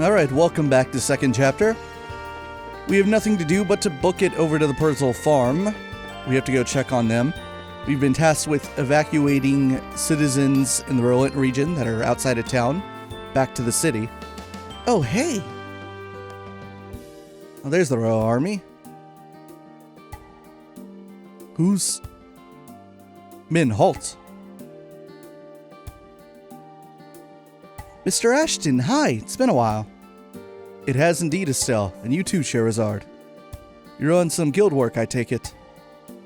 Alright, welcome back to second chapter. We have nothing to do but to book it over to the Perzel farm. We have to go check on them. We've been tasked with evacuating citizens in the Rolent region that are outside of town back to the city. Oh, hey! Oh, there's the Royal Army. Who's... Min, halt! Mr. Ashton, hi! It's been a while. It has indeed, Estelle, and you too, Sherazard. You're on some guild work, I take it.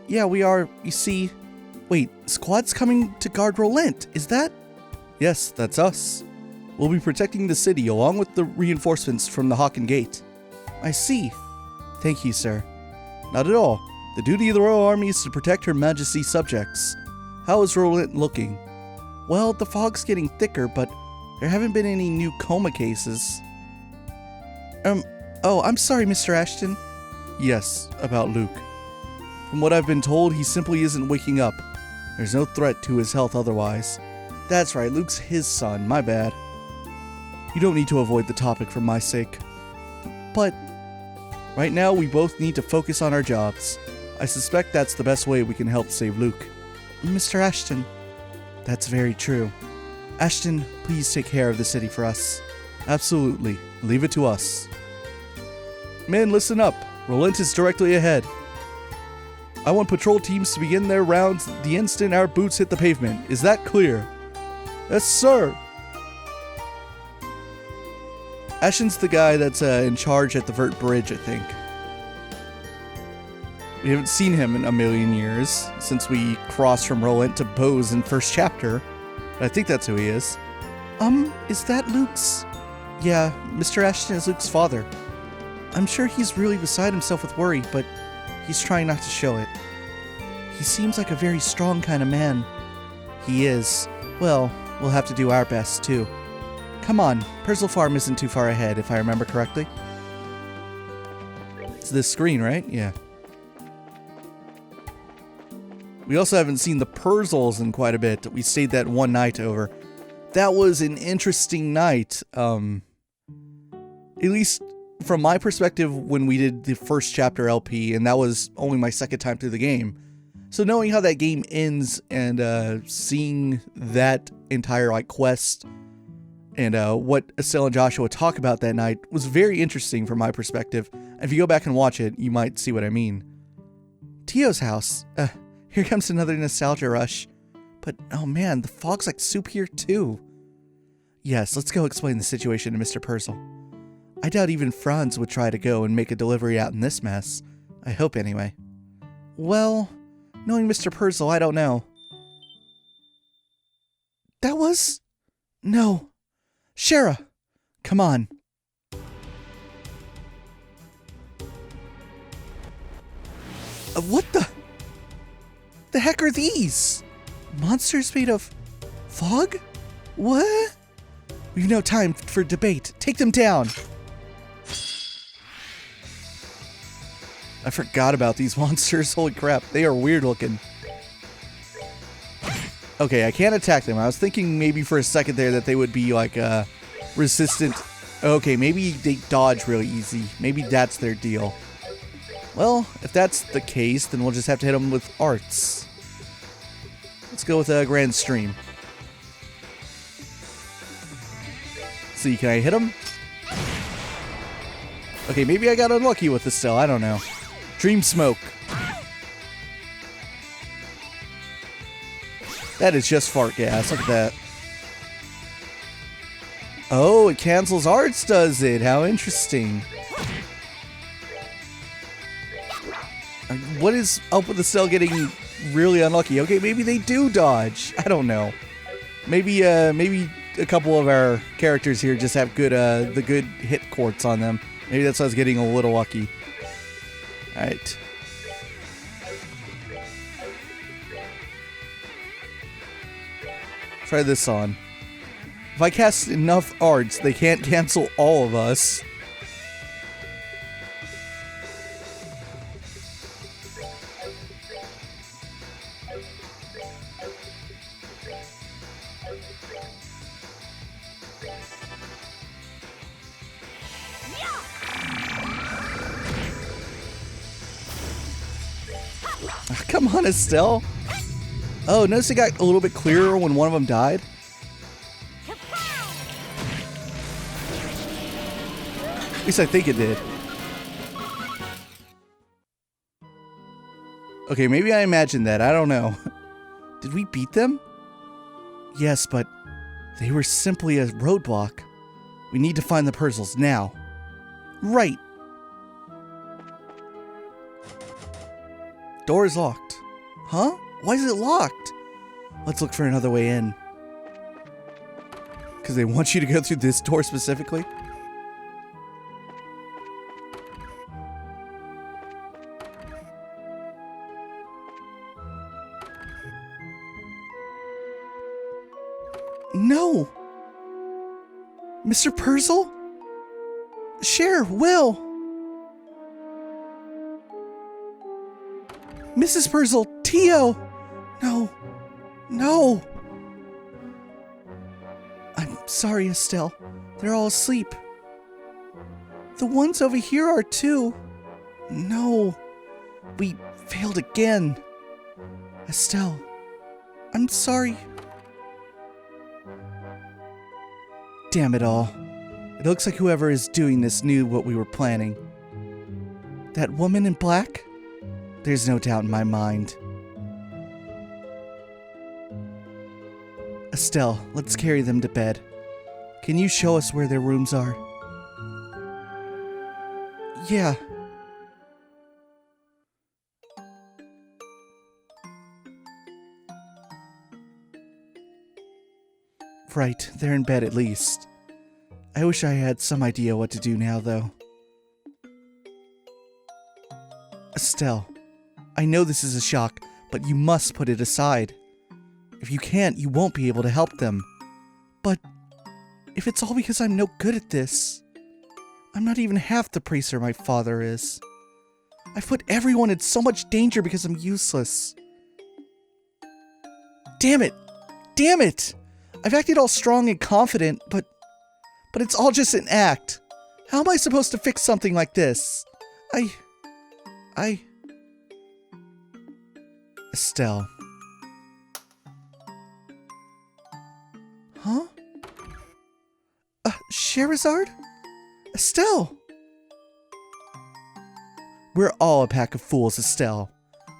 Yeah, we are, you see... Wait, squad's coming to guard Rolent, is that? Yes, that's us. We'll be protecting the city along with the reinforcements from the Hawken Gate. I see. Thank you, sir. Not at all. The duty of the Royal Army is to protect Her Majesty's subjects. How is Rolent looking? Well, the fog's getting thicker, but there haven't been any new coma cases. Oh, I'm sorry, Mr. Ashton. Yes, about Luke. From what I've been told, he simply isn't waking up. There's no threat to his health otherwise. That's right, Luke's his son, my bad. You don't need to avoid the topic for my sake. But right now, we both need to focus on our jobs. I suspect that's the best way we can help save Luke. Mr. Ashton. That's very true. Ashton, please take care of the city for us. Absolutely. Leave it to us. Men, listen up. Rolent is directly ahead. I want patrol teams to begin their rounds the instant our boots hit the pavement. Is that clear? Yes, sir. Ashton's the guy that's in charge at the Vert Bridge, I think. We haven't seen him in a million years since we crossed from Rolent to Bose in first chapter. But I think that's who he is. Is that Luke's? Yeah, Mr. Ashton is Luke's father. I'm sure he's really beside himself with worry, but he's trying not to show it. He seems like a very strong kind of man. He is. Well, we'll have to do our best, too. Come on, Perzel Farm isn't too far ahead, if I remember correctly. It's this screen, right? Yeah. We also haven't seen the Perzels in quite a bit. We stayed that one night over. That was an interesting night. At least from my perspective when we did the first chapter LP, and that was only my second time through the game. So knowing how that game ends and seeing that entire quest and what Estelle and Joshua talk about that night was very interesting from my perspective. And if you go back and watch it, you might see what I mean. Tio's house. Here comes another nostalgia rush. But, oh man, the fog's like soup here too. Yes, let's go explain the situation to Mr. Perzel. I doubt even Franz would try to go and make a delivery out in this mess. I hope anyway. Well, knowing Mr. Perzel, I don't know. That was... No. Shara! Come on. What the... The heck are these? Monsters made of fog? What? We've no time for debate. Take them down. I forgot about these monsters. Holy crap. They are weird looking. Okay, I can't attack them. I was thinking maybe for a second there that they would be like resistant. Okay, maybe they dodge really easy. Maybe that's their deal. Well, if that's the case, then we'll just have to hit them with arts. Let's go with a Grand Stream. See, can I hit him? Okay, maybe I got unlucky with this still. I don't know. Dream Smoke. That is just fart gas. Look at that. Oh, it cancels arts, does it? How interesting. What is up with the cell getting really unlucky? Okay, maybe they do dodge. I don't know. Maybe a couple of our characters here just have good the good hit courts on them. Maybe that's why I was getting a little lucky. Alright. Try this on. If I cast enough arts, they can't cancel all of us. Come on, Estelle. Oh, notice it got a little bit clearer when one of them died. At least I think it did. Okay, maybe I imagined that. I don't know. Did we beat them? Yes, but they were simply a roadblock. We need to find the puzzles now. Right. Door is locked. Huh? Why is it locked? Let's look for another way in. Because they want you to go through this door specifically? No! Mr. Purcell? Cher, Will! Mrs. Purcell, Tio! No. No! I'm sorry, Estelle. They're all asleep. The ones over here are too. No. We failed again. Estelle, I'm sorry. Damn it all. It looks like whoever is doing this knew what we were planning. That woman in black? There's no doubt in my mind. Estelle, let's carry them to bed. Can you show us where their rooms are? Yeah. Right, they're in bed at least. I wish I had some idea what to do now, though. Estelle, I know this is a shock, but you must put it aside. If you can't, you won't be able to help them. But if it's all because I'm no good at this, I'm not even half the preacher my father is. I've put everyone in so much danger because I'm useless. Damn it! Damn it! I've acted all strong and confident, but it's all just an act. How am I supposed to fix something like this? Estelle. Huh? Sherazard? Estelle! We're all a pack of fools, Estelle.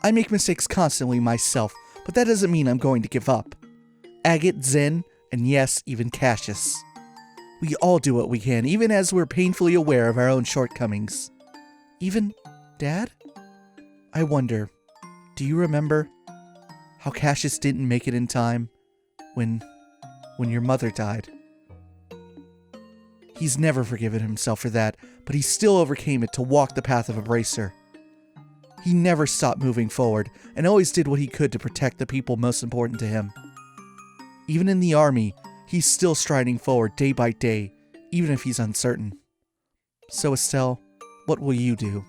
I make mistakes constantly myself, but that doesn't mean I'm going to give up. Agate, Zen, and yes, even Cassius. We all do what we can, even as we're painfully aware of our own shortcomings. Even Dad? I wonder, do you remember how Cassius didn't make it in time when your mother died? He's never forgiven himself for that, but he still overcame it to walk the path of a bracer. He never stopped moving forward, and always did what he could to protect the people most important to him. Even in the army, he's still striding forward day by day, even if he's uncertain. So Estelle, what will you do?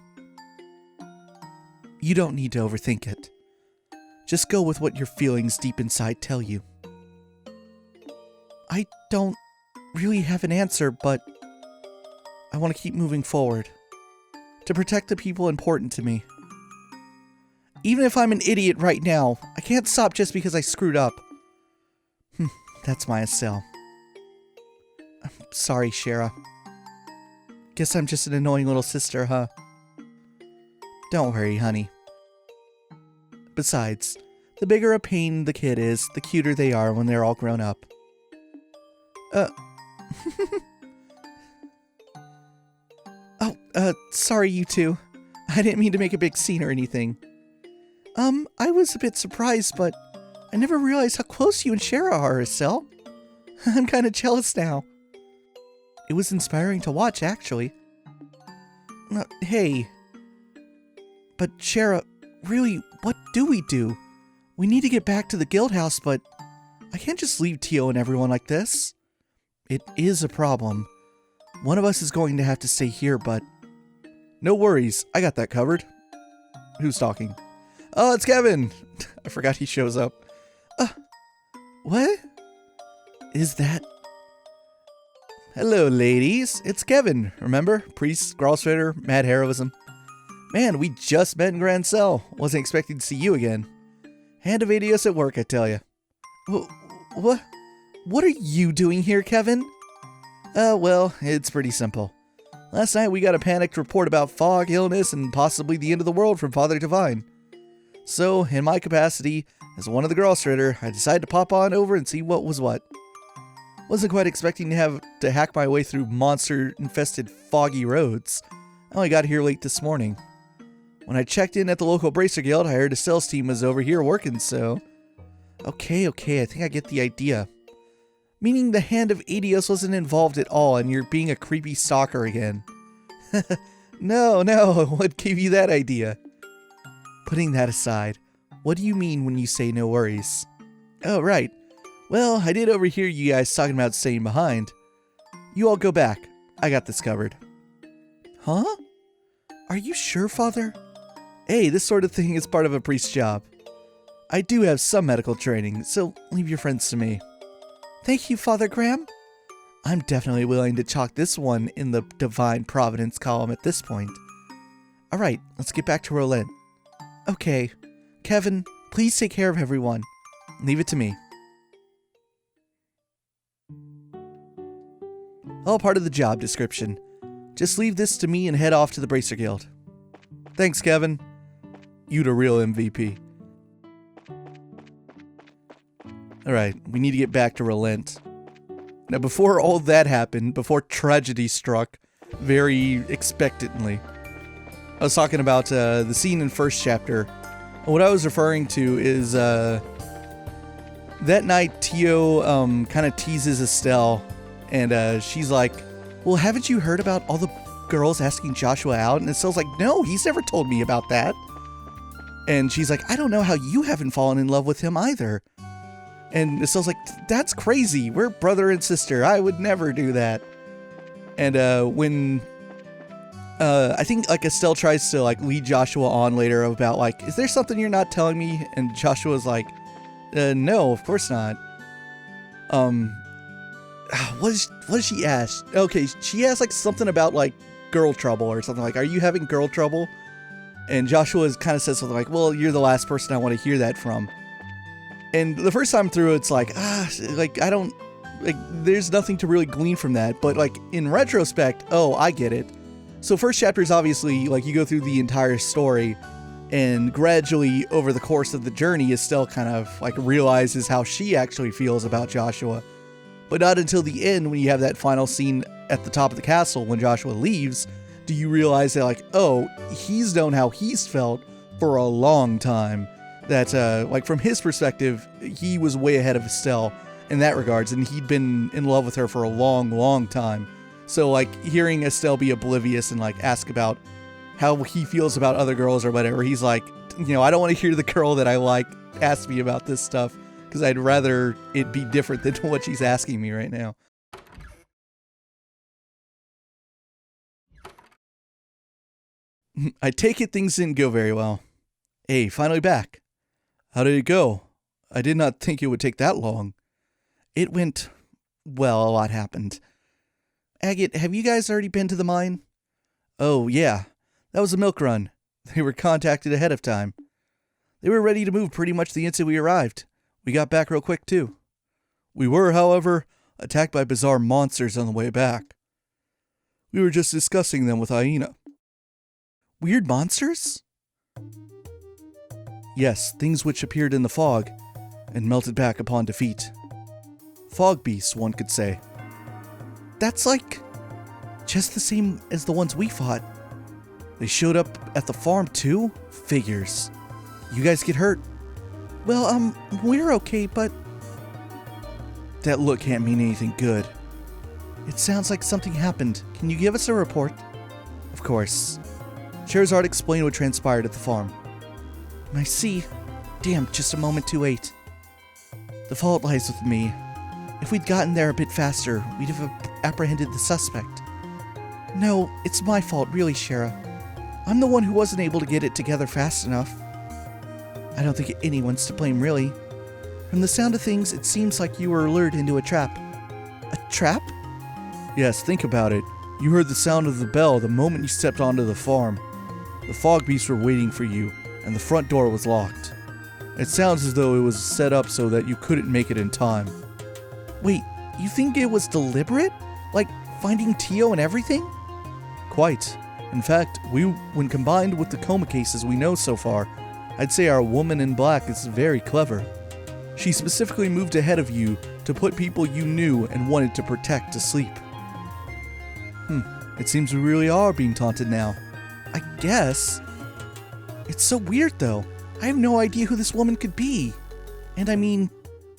You don't need to overthink it. Just go with what your feelings deep inside tell you. I don't really have an answer, but I want to keep moving forward. To protect the people important to me. Even if I'm an idiot right now, I can't stop just because I screwed up. That's my Estelle. I'm sorry, Shara. Guess I'm just an annoying little sister, huh? Don't worry, honey. Besides, the bigger a pain the kid is, the cuter they are when they're all grown up. Sorry, you two. I didn't mean to make a big scene or anything. I was a bit surprised, but I never realized how close you and Shara are, Estelle. I'm kind of jealous now. It was inspiring to watch, actually. Hey. But Shara, really, what do we do? We need to get back to the guild house, but I can't just leave Tio and everyone like this. It is a problem. One of us is going to have to stay here, but... No worries, I got that covered. Who's talking? Oh, it's Kevin! I forgot he shows up. What? Is that... Hello, ladies. It's Kevin, remember? Priest, Gralsfitter, mad heroism. Man, we just met in Grand Cell. Wasn't expecting to see you again. Hand of Adios at work, I tell ya. What? What are you doing here, Kevin? Well, it's pretty simple. Last night we got a panicked report about fog, illness, and possibly the end of the world from Father Divine. So, in my capacity as one of the Girl Stritter, I decided to pop on over and see what was what. Wasn't quite expecting to have to hack my way through monster-infested foggy roads. I only got here late this morning. When I checked in at the local Bracer Guild, I heard a sales team was over here working, so... Okay, I think I get the idea. Meaning the Hand of Adios wasn't involved at all, and you're being a creepy stalker again. No, what gave you that idea? Putting that aside, what do you mean when you say no worries? Oh, right. Well, I did overhear you guys talking about staying behind. You all go back. I got this covered. Huh? Are you sure, Father? Hey, this sort of thing is part of a priest's job. I do have some medical training, so leave your friends to me. Thank you, Father Graham. I'm definitely willing to chalk this one in the Divine Providence column at this point. Alright, let's get back to Roland. Okay. Kevin, please take care of everyone. Leave it to me. All part of the job description. Just leave this to me and head off to the Bracer Guild. Thanks, Kevin. You the real MVP. Alright, we need to get back to Relent. Now, before all that happened, before tragedy struck, very expectantly, I was talking about the scene in first chapter. What I was referring to is that night Tio kind of teases Estelle, and she's like, well, haven't you heard about all the girls asking Joshua out? And Estelle's like, no, he's never told me about that. And she's like, I don't know how you haven't fallen in love with him either. And Estelle's like, that's crazy. We're brother and sister. I would never do that. And when I think like Estelle tries to like lead Joshua on later about like, is there something you're not telling me? And Joshua's like, no, of course not. What does she ask? Okay, she asked like something about like girl trouble or something like, are you having girl trouble? And Joshua kind of says something like, well, you're the last person I want to hear that from. And the first time through, it's like, like, I don't, like, there's nothing to really glean from that. But, like, in retrospect, oh, I get it. So first chapter is obviously, like, you go through the entire story, and gradually, over the course of the journey, Estelle kind of, like, realizes how she actually feels about Joshua. But not until the end, when you have that final scene at the top of the castle, when Joshua leaves, do you realize that, like, oh, he's known how he's felt for a long time. That, like, from his perspective, he was way ahead of Estelle in that regards, and he'd been in love with her for a long, long time. So, like, hearing Estelle be oblivious and, like, ask about how he feels about other girls or whatever, he's like, you know, I don't want to hear the girl that I like ask me about this stuff, because I'd rather it be different than what she's asking me right now. I take it things didn't go very well. Hey, finally back. How did it go? I did not think it would take that long. It went... well, a lot happened. Agate, have you guys already been to the mine? Oh, yeah. That was a milk run. They were contacted ahead of time. They were ready to move pretty much the instant we arrived. We got back real quick, too. We were, however, attacked by bizarre monsters on the way back. We were just discussing them with Aina. Weird monsters? Yes, things which appeared in the fog and melted back upon defeat. Fog beasts, one could say. That's like just the same as the ones we fought. They showed up at the farm too? Figures. You guys get hurt? Well, we're okay, but... That look can't mean anything good. It sounds like something happened. Can you give us a report? Of course. Scheherazade explained what transpired at the farm. I see. Damn, just a moment too late. The fault lies with me. If we'd gotten there a bit faster, we'd have apprehended the suspect. No, it's my fault, really, Shara. I'm the one who wasn't able to get it together fast enough. I don't think anyone's to blame, really. From the sound of things, it seems like you were lured into a trap. A trap? Yes, think about it. You heard the sound of the bell the moment you stepped onto the farm. The fog beasts were waiting for you, and the front door was locked. It sounds as though it was set up so that you couldn't make it in time. Wait, you think it was deliberate? Like finding Tio and everything? Quite. In fact, when combined with the coma cases we know so far, I'd say our woman in black is very clever. She specifically moved ahead of you to put people you knew and wanted to protect to sleep. It seems we really are being taunted now. I guess. It's so weird though. I have no idea who this woman could be. And I mean,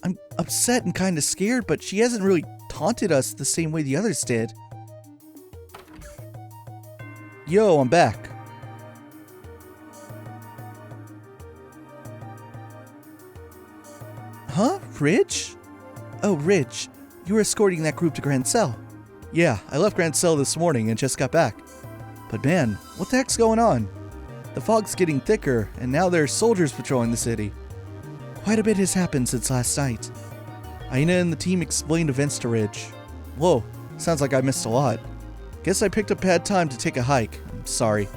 I'm upset and kind of scared, but she hasn't really taunted us the same way the others did. Yo, I'm back. Huh? Ridge? Oh, Ridge. You were escorting that group to Grand Cell. Yeah, I left Grand Cell this morning and just got back. But man, what the heck's going on? The fog's getting thicker, and now there are soldiers patrolling the city. Quite a bit has happened since last night. Aina and the team explained events to Ridge. Whoa, sounds like I missed a lot. Guess I picked a bad time to take a hike. I'm sorry.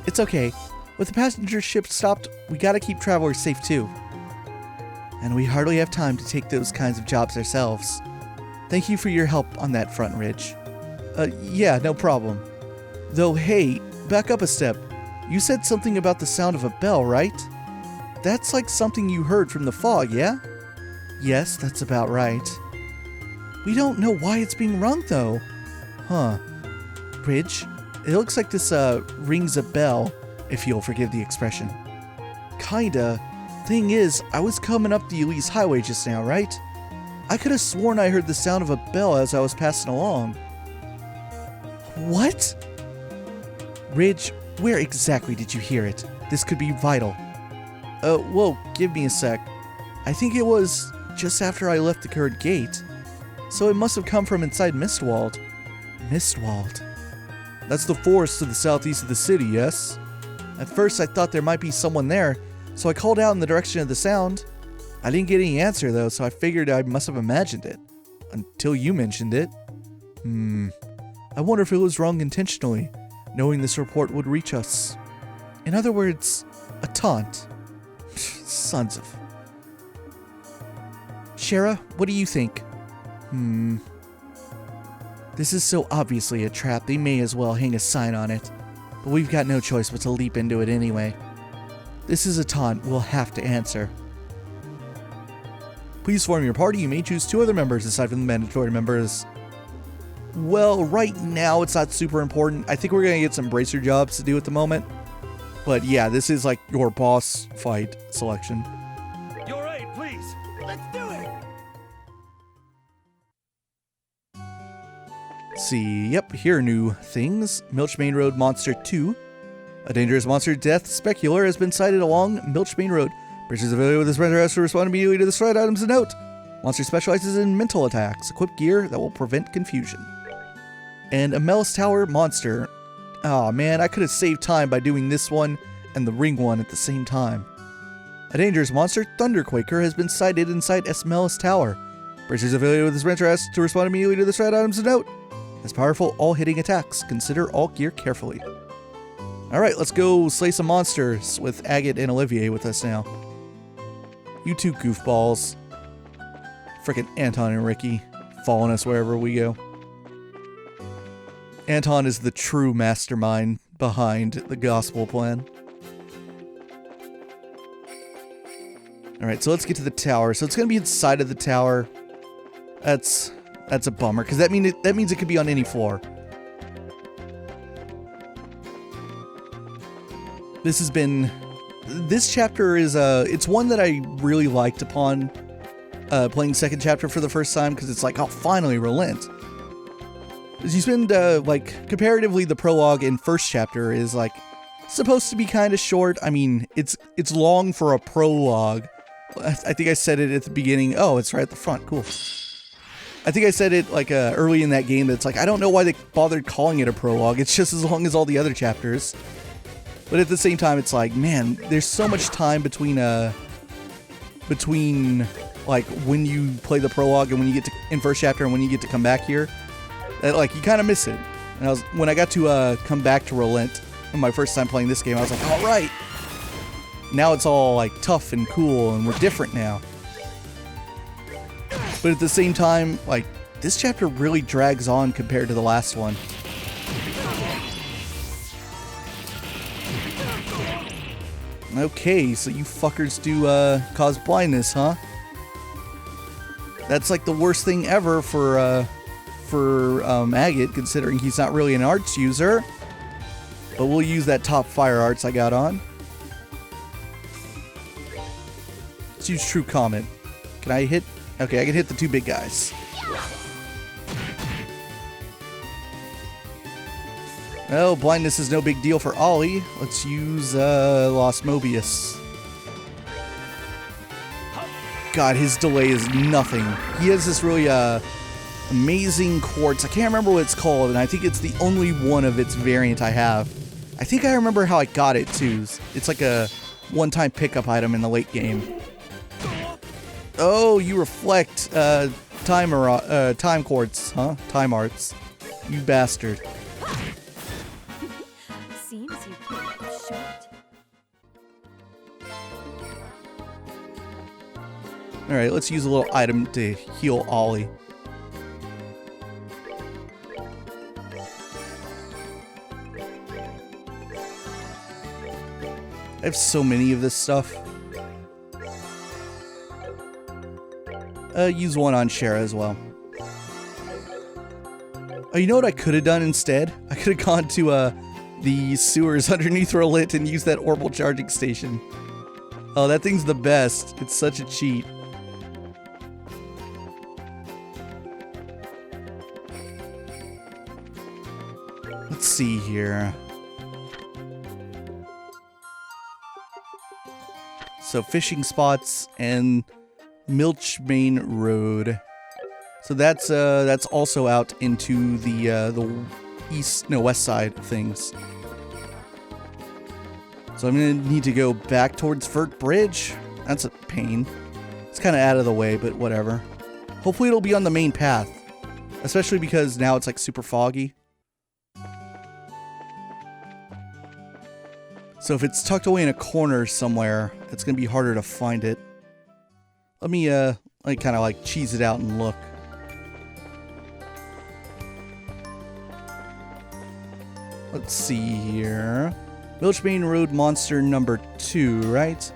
It's okay. With the passenger ship stopped, we gotta keep travelers safe too. And we hardly have time to take those kinds of jobs ourselves. Thank you for your help on that front, Ridge. Yeah, no problem. Though, hey, back up a step. You said something about the sound of a bell, right? That's like something you heard from the fog, yeah? Yes, that's about right. We don't know why it's being rung, though. Huh. Ridge, it looks like this, rings a bell, if you'll forgive the expression. Kinda. Thing is, I was coming up the Elise Highway just now, right? I could have sworn I heard the sound of a bell as I was passing along. What? Ridge, where exactly did you hear it? This could be vital. Whoa, give me a sec. I think it was just after I left the current gate. So it must have come from inside Mistwald. Mistwald? That's the forest to the southeast of the city, yes? At first I thought there might be someone there, so I called out in the direction of the sound. I didn't get any answer though, so I figured I must have imagined it. Until you mentioned it. I wonder if it was wrong intentionally, knowing this report would reach us. In other words, a taunt. Sons of... Shara, what do you think? This is so obviously a trap, they may as well hang a sign on it. But we've got no choice but to leap into it anyway. This is a taunt we'll have to answer. Please form your party. You may choose 2 other members aside from the mandatory members. Well, right now it's not super important. I think we're gonna get some bracer jobs to do at the moment. But yeah, this is like your boss fight selection. Your aid, please. Let's do it. See, yep, here are new things. Milch Main Road Monster 2. A dangerous monster death specular has been sighted along Milch Main Road. Persons affiliated with this render has to respond immediately to the threat items and note. Monster specializes in mental attacks. Equip gear that will prevent confusion. And a Melis Tower monster. Aw man, I could have saved time by doing this one and the ring one at the same time. A dangerous monster, Thunderquaker, has been sighted inside Melis Tower. Persons affiliated with this render has to respond immediately to the threat items and note. As powerful all-hitting attacks. Consider all gear carefully. Alright, let's go slay some monsters with Agate and Olivier with us now. You two goofballs. Frickin' Anton and Ricky. Following us wherever we go. Anton is the true mastermind behind the gospel plan. Alright, so let's get to the tower. So it's gonna be inside of the tower. That's a bummer, because that means it could be on any floor. This chapter is, it's one that I really liked upon playing second chapter for the first time, because it's like, oh, finally relent. As you spend, like, comparatively the prologue in first chapter is, like, supposed to be kind of short. I mean, it's long for a prologue. I think I said it at the beginning. Oh, it's right at the front. Cool. I think I said it, like, early in that game that's like, I don't know why they bothered calling it a prologue. It's just as long as all the other chapters. But at the same time, it's like, man, there's so much time between like, when you play the prologue and when you get to, in first chapter and when you get to come back here, that, like, you kind of miss it. And when I got to, come back to relent, my first time playing this game. I was like, all right. Now it's all like tough and cool and we're different now. But at the same time, like, this chapter really drags on compared to the last one. Okay, so you fuckers do cause blindness, huh? That's like the worst thing ever for Agate, considering he's not really an arts user. But we'll use that top fire arts I got on. Let's use True Comet. Can I hit? Okay, I can hit the two big guys. Oh, blindness is no big deal for Ollie. Let's use Lost Mobius. God, his delay is nothing. He has this really amazing quartz. I can't remember what it's called, and I think it's the only one of its variant I have. I think I remember how I got it too. It's like a one-time pickup item in the late game. Oh, you reflect time quartz, huh? Time arts. You bastard. Seems you came up short. Alright, let's use a little item to heal Ollie. I have so many of this stuff. Use one on Shara as well. Oh, you know what I could have done instead? I could have gone to the sewers underneath Rolit and used that orbital charging station. Oh, that thing's the best. It's such a cheat. Let's see here. So fishing spots and Milchbane Road. So that's also out into the west side of things. So I'm gonna need to go back towards Vert Bridge. That's a pain. It's kind of out of the way, but whatever. Hopefully it'll be on the main path, especially because now it's like super foggy. So if it's tucked away in a corner somewhere, it's gonna be harder to find it. Let me like kind of like cheese it out and look. Let's see here. Milchbane Road monster number 2, right?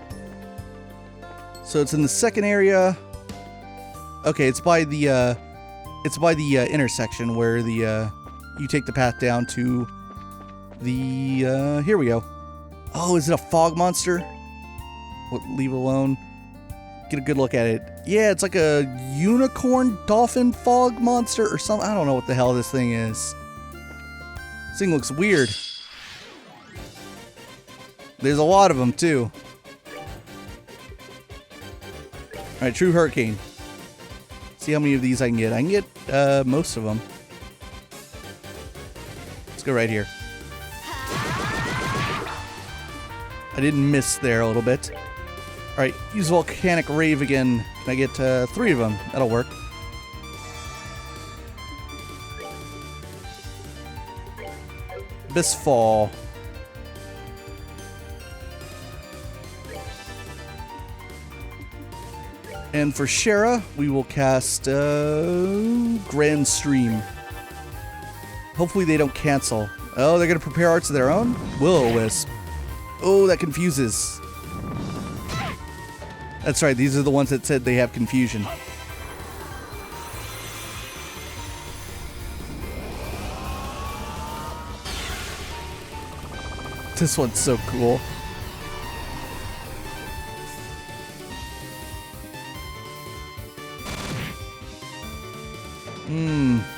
So it's in the second area. Okay, it's by the intersection where the you take the path down to the here we go. Oh, is it a fog monster? Leave it alone. Get a good look at it. Yeah, it's like a unicorn dolphin fog monster or something. I don't know what the hell this thing is. This thing looks weird. There's a lot of them too. Alright, True Hurricane. See how many of these I can get. I can get most of them. Let's go right here. I didn't miss there a little bit. Alright, use Volcanic Rave again. Can I get 3 of them? That'll work. Abyss Fall. And for Shara, we will cast Grand Stream. Hopefully they don't cancel. Oh, they're going to prepare arts of their own? Will-O-Wisp. Oh, that confuses. That's right, these are the ones that said they have confusion. This one's so cool.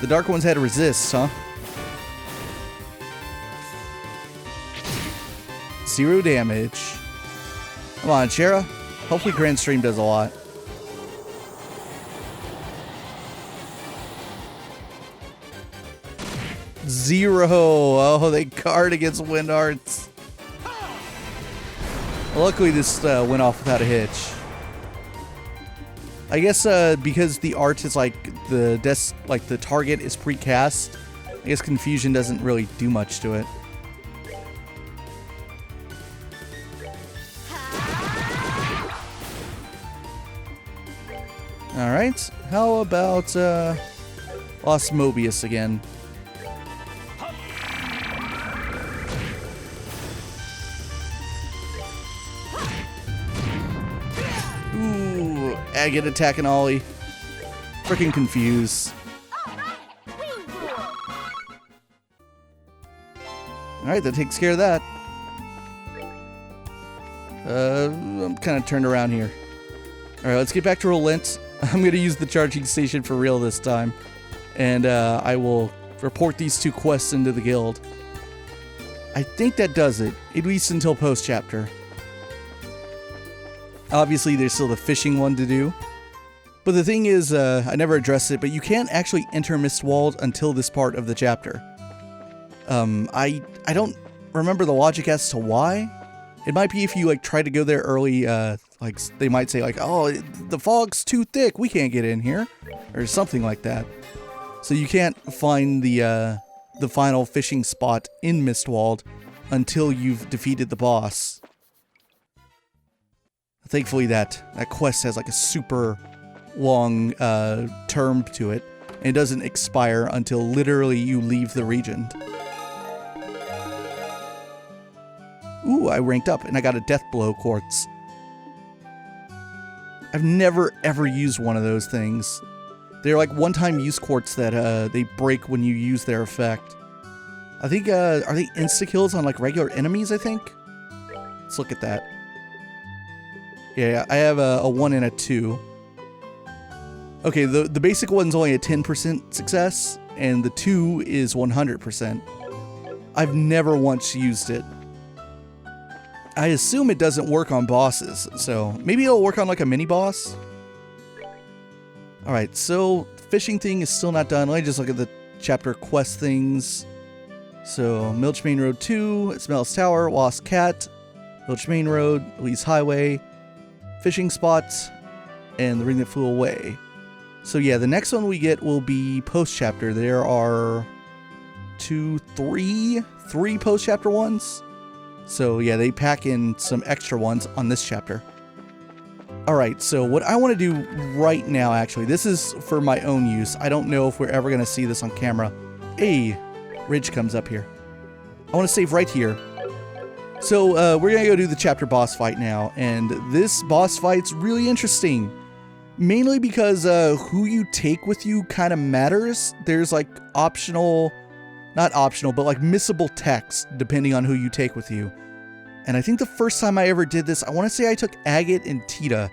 The dark ones had to resist, huh? 0 damage. Come on, Shara. Hopefully Grand Stream does a lot. Zero. Oh, they guard against wind arts. Luckily, this went off without a hitch. I guess because the art is like the target is precast. I guess confusion doesn't really do much to it. Alright, how about Lost Mobius again? Ooh, Agate attacking Ollie. Freaking confused. Alright, that takes care of that. I'm kind of turned around here. Alright, let's get back to Relent. I'm going to use the charging station for real this time. And I will report these 2 quests into the guild. I think that does it, at least until post-chapter. Obviously, there's still the fishing one to do. But the thing is, I never addressed it, but you can't actually enter Mistwald until this part of the chapter. I don't remember the logic as to why. It might be if you like try to go there early, like they might say like, oh, the fog's too thick, we can't get in here, or something like that. So you can't find the final fishing spot in Mistwald until you've defeated the boss. Thankfully that quest has like a super long term to it, and it doesn't expire until literally you leave the region. Ooh, I ranked up and I got a Death Blow Quartz. I've never ever used one of those things. They're like one-time use quartz that they break when you use their effect. I think, are they insta-kills on like regular enemies, I think? Let's look at that. Yeah, I have a 1 and a 2. Okay, the basic one's only a 10% success, and the 2 is 100%. I've never once used it. I assume it doesn't work on bosses, so maybe it'll work on like a mini-boss? Alright, so fishing thing is still not done. Let me just look at the chapter quest things. So, Milch Main Road 2, Smells Tower, Lost Cat, Milch Main Road, Lee's Highway, Fishing Spots, and The Ring That Flew Away. So yeah, the next one we get will be post-chapter. There are three post-chapter ones. So yeah, they pack in some extra ones on this chapter. Alright, so what I want to do right now, actually, this is for my own use. I don't know if we're ever going to see this on camera. A ridge comes up here. I want to save right here. So we're going to go do the chapter boss fight now. And this boss fight's really interesting. Mainly because who you take with you kind of matters. There's like optional... Not optional, but like missable text, depending on who you take with you. And I think the first time I ever did this, I want to say I took Agate and Tita.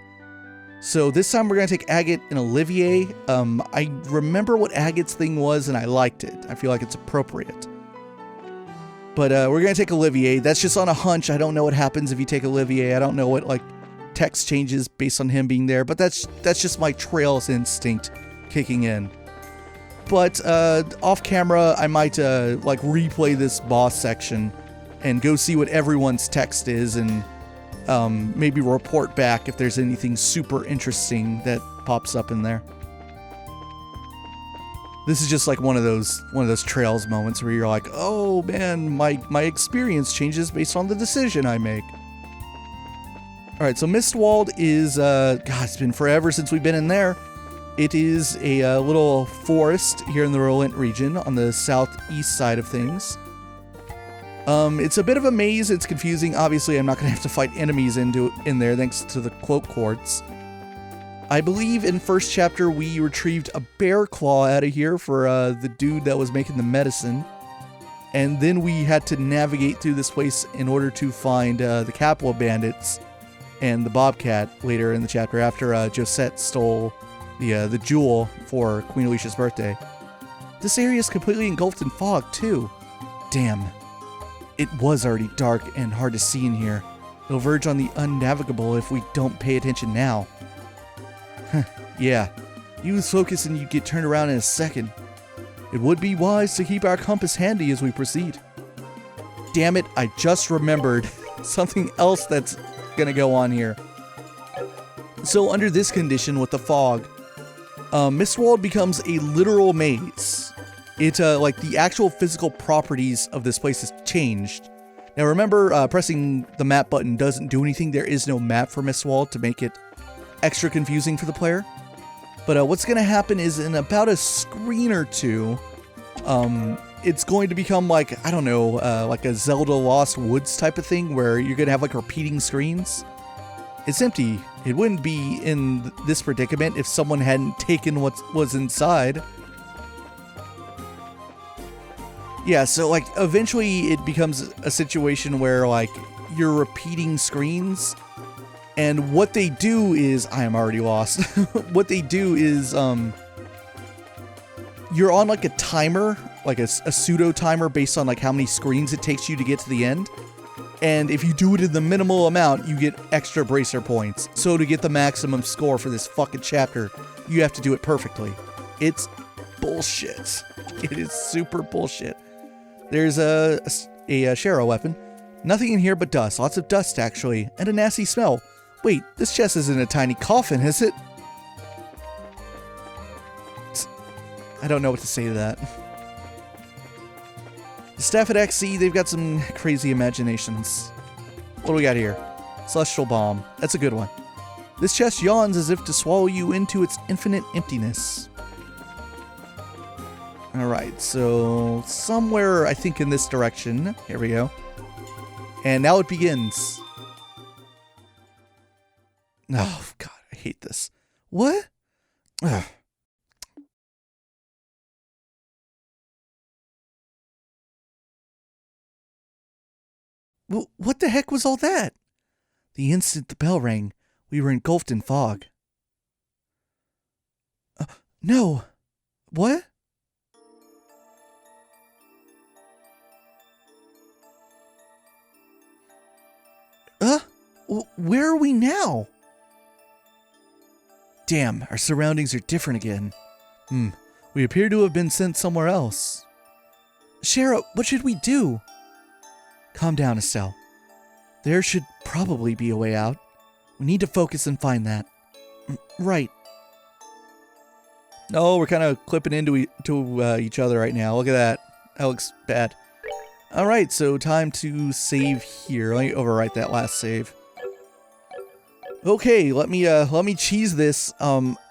So this time we're going to take Agate and Olivier. I remember what Agate's thing was, and I liked it. I feel like it's appropriate. But we're going to take Olivier. That's just on a hunch. I don't know what happens if you take Olivier. I don't know what like text changes based on him being there. But that's just my Trails instinct kicking in. But off camera, I might like replay this boss section and go see what everyone's text is, and maybe report back if there's anything super interesting that pops up in there. This is just like one of those Trails moments where you're like, oh man, my experience changes based on the decision I make. All right, so Mistwald is God, it's been forever since we've been in there. It is a little forest here in the Relent region on the southeast side of things. It's a bit of a maze. It's confusing. Obviously, I'm not going to have to fight enemies in there thanks to the quote quartz. I believe in first chapter we retrieved a bear claw out of here for the dude that was making the medicine. And then we had to navigate through this place in order to find the Capua bandits and the Bobcat later in the chapter after Josette stole the jewel for Queen Alicia's birthday. This area is completely engulfed in fog, too. Damn. It was already dark and hard to see in here. It'll verge on the unnavigable if we don't pay attention now. Yeah. You lose focus and you get turned around in a second. It would be wise to keep our compass handy as we proceed. Damn it, I just remembered something else that's gonna go on here. So under this condition with the fog, Mistwald becomes a literal maze. It, like, the actual physical properties of this place has changed. Now remember, pressing the map button doesn't do anything. There is no map for Mistwald to make it extra confusing for the player. But what's going to happen is in about a screen or two, it's going to become like, I don't know, like a Zelda Lost Woods type of thing where you're going to have like repeating screens. It's empty. It wouldn't be in this predicament if someone hadn't taken what was inside. Yeah, so like eventually it becomes a situation where like you're repeating screens, and what they do is, I am already lost. What they do is you're on like a timer, like a pseudo timer based on like how many screens it takes you to get to the end. And if you do it in the minimal amount, you get extra bracer points. So to get the maximum score for this fucking chapter, you have to do it perfectly. It's bullshit. It is super bullshit. There's a Shero weapon. Nothing in here but dust. Lots of dust, actually. And a nasty smell. Wait, this chest isn't a tiny coffin, is it? I don't know what to say to that. The staff at XC, they've got some crazy imaginations. What do we got here? Celestial Bomb. That's a good one. This chest yawns as if to swallow you into its infinite emptiness. Alright, so somewhere, I think, in this direction. Here we go. And now it begins. Oh, God, I hate this. What? Ugh. What the heck was all that? The instant the bell rang, we were engulfed in fog. No. What? Where are we now? Damn, our surroundings are different again. We appear to have been sent somewhere else. Shero, what should we do? Calm down, Estelle. There should probably be a way out. We need to focus and find that. Right. Oh, we're kind of clipping into each other right now. Look at that. That looks bad. Alright, so time to save here. Let me overwrite that last save. Okay, let me cheese this.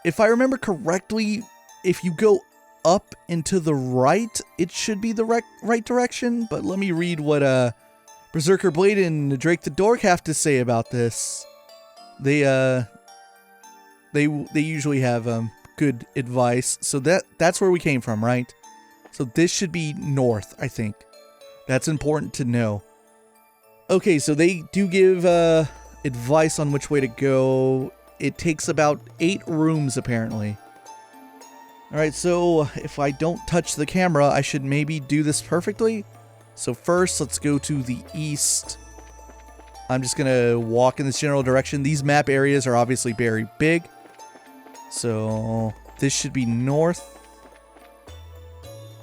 If I remember correctly, if you go up and to the right, it should be the right direction. But let me read what Berserker Blade and Drake the Dork have to say about this. They usually have good advice. So that's where we came from, right? So this should be north, I think. That's important to know. Okay, so they do give advice on which way to go. It takes about 8 rooms, apparently. Alright, so if I don't touch the camera, I should maybe do this perfectly. So first, let's go to the east. I'm just gonna walk in this general direction. These map areas are obviously very big. So this should be north.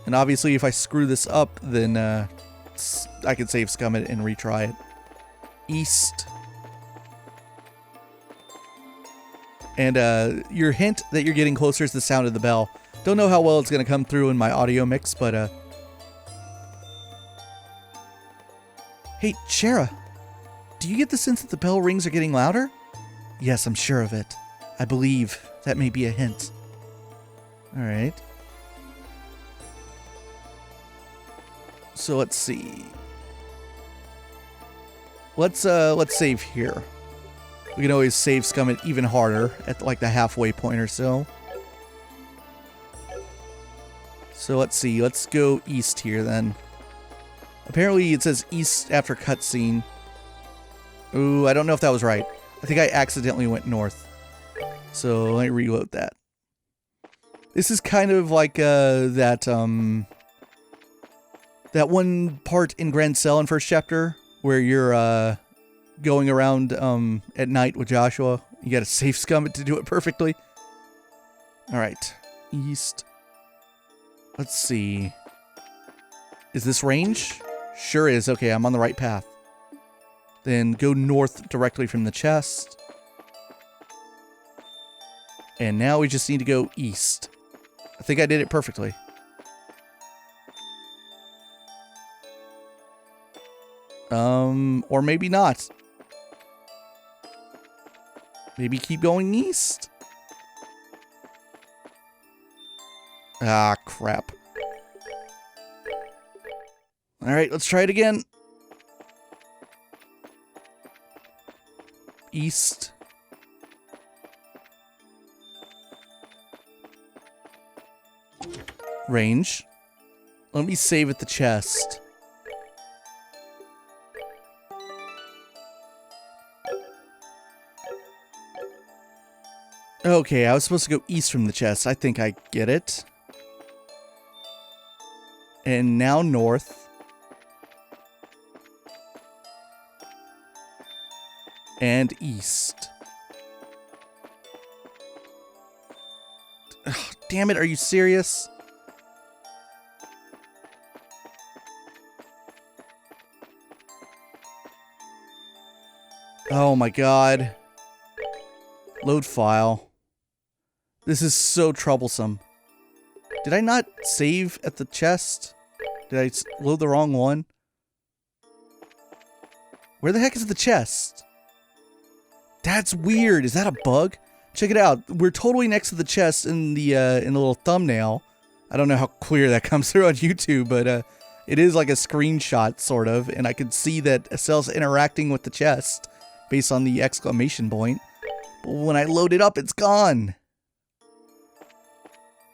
And obviously, if I screw this up, then I can save scum it and retry it. East. And your hint that you're getting closer is the sound of the bell. Don't know how well it's going to come through in my audio mix, but Hey, Shera, do you get the sense that the bell rings are getting louder? Yes, I'm sure of it. I believe that may be a hint. Alright. So let's see. Let's save here. We can always save scum it even harder at like the halfway point or so. So let's see. Let's go east here then. Apparently it says east after cutscene. Ooh, I don't know if that was right. I think I accidentally went north. So let me reload that. This is kind of like that one part in Grand Cell in first chapter where you're going around at night with Joshua. You gotta save scum it to do it perfectly. Alright. East. Let's see. Is this range? Sure is. Okay, I'm on the right path. Then go north directly from the chest. And now we just need to go east. I think I did it perfectly. Or maybe not. Maybe keep going east. Ah, crap. Alright, let's try it again. East. Range. Let me save at the chest. Okay, I was supposed to go east from the chest. I think I get it. And now north. And east. Ugh, damn it, are you serious? Oh my god. Load file. This is so troublesome. Did I not save at the chest? Did I load the wrong one? Where the heck is the chest? That's weird. Is that a bug? Check it out. We're totally next to the chest in the little thumbnail. I don't know how clear that comes through on YouTube, but it is like a screenshot sort of, and I can see that Estelle's interacting with the chest based on the exclamation point. But when I load it up, it's gone.